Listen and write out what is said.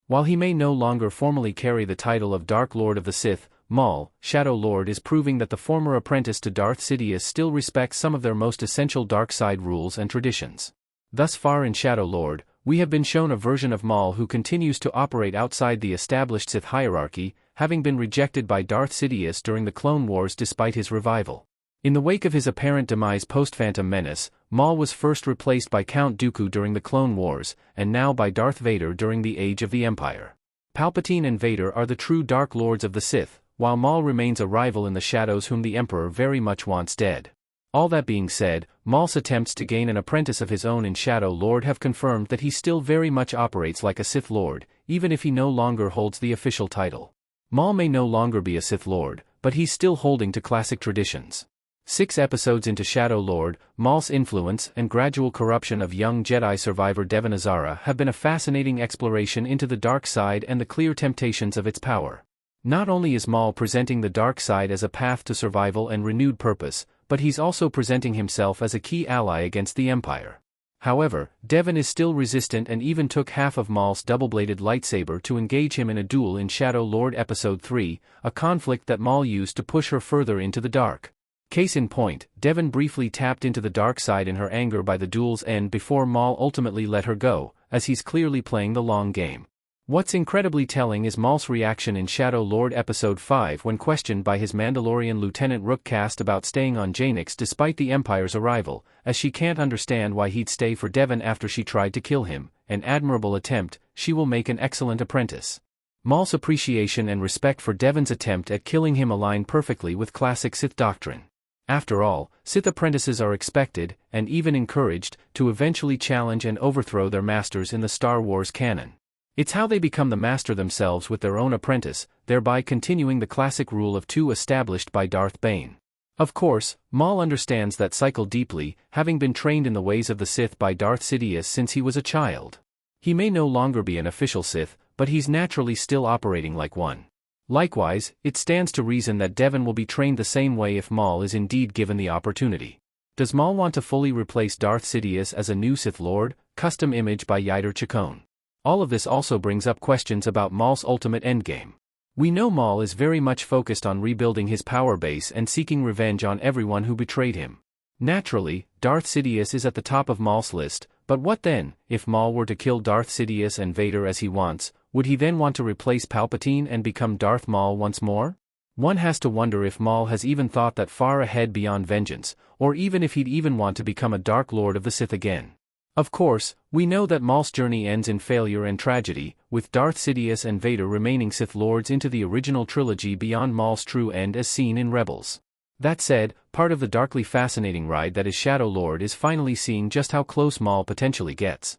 While he may no longer formally carry the title of Dark Lord of the Sith, Maul, Shadow Lord, is proving that the former apprentice to Darth Sidious still respects some of their most essential dark side rules and traditions. Thus far in Shadow Lord, we have been shown a version of Maul who continues to operate outside the established Sith hierarchy, having been rejected by Darth Sidious during the Clone Wars despite his revival. In the wake of his apparent demise post-Phantom Menace, Maul was first replaced by Count Dooku during the Clone Wars, and now by Darth Vader during the Age of the Empire. Palpatine and Vader are the true Dark Lords of the Sith, while Maul remains a rival in the shadows whom the Emperor very much wants dead. All that being said, Maul's attempts to gain an apprentice of his own in Shadow Lord have confirmed that he still very much operates like a Sith Lord, even if he no longer holds the official title. Maul may no longer be a Sith Lord, but he's still holding to classic traditions. 6 episodes into Shadow Lord, Maul's influence and gradual corruption of young Jedi survivor Devon Izara have been a fascinating exploration into the dark side and the clear temptations of its power. Not only is Maul presenting the dark side as a path to survival and renewed purpose, but he's also presenting himself as a key ally against the Empire. However, Devon is still resistant and even took half of Maul's double-bladed lightsaber to engage him in a duel in Shadow Lord Episode 3, a conflict that Maul used to push her further into the dark. Case in point, Devon briefly tapped into the dark side in her anger by the duel's end before Maul ultimately let her go, as he's clearly playing the long game. What's incredibly telling is Maul's reaction in Shadow Lord Episode 5 when questioned by his Mandalorian Lieutenant Rook Cast about staying on Janix despite the Empire's arrival, as she can't understand why he'd stay for Devon after she tried to kill him. An admirable attempt, she will make an excellent apprentice. Maul's appreciation and respect for Devon's attempt at killing him align perfectly with classic Sith doctrine. After all, Sith apprentices are expected, and even encouraged, to eventually challenge and overthrow their masters in the Star Wars canon. It's how they become the master themselves with their own apprentice, thereby continuing the classic rule of 2 established by Darth Bane. Of course, Maul understands that cycle deeply, having been trained in the ways of the Sith by Darth Sidious since he was a child. He may no longer be an official Sith, but he's naturally still operating like one. Likewise, it stands to reason that Devon will be trained the same way if Maul is indeed given the opportunity. Does Maul want to fully replace Darth Sidious as a new Sith Lord? Custom image by Yider Chacon. All of this also brings up questions about Maul's ultimate endgame. We know Maul is very much focused on rebuilding his power base and seeking revenge on everyone who betrayed him. Naturally, Darth Sidious is at the top of Maul's list, but what then? If Maul were to kill Darth Sidious and Vader as he wants, would he then want to replace Palpatine and become Darth Maul once more? One has to wonder if Maul has even thought that far ahead beyond vengeance, or even if he'd even want to become a Dark Lord of the Sith again. Of course, we know that Maul's journey ends in failure and tragedy, with Darth Sidious and Vader remaining Sith Lords into the original trilogy beyond Maul's true end as seen in Rebels. That said, part of the darkly fascinating ride that is Shadow Lord is finally seeing just how close Maul potentially gets.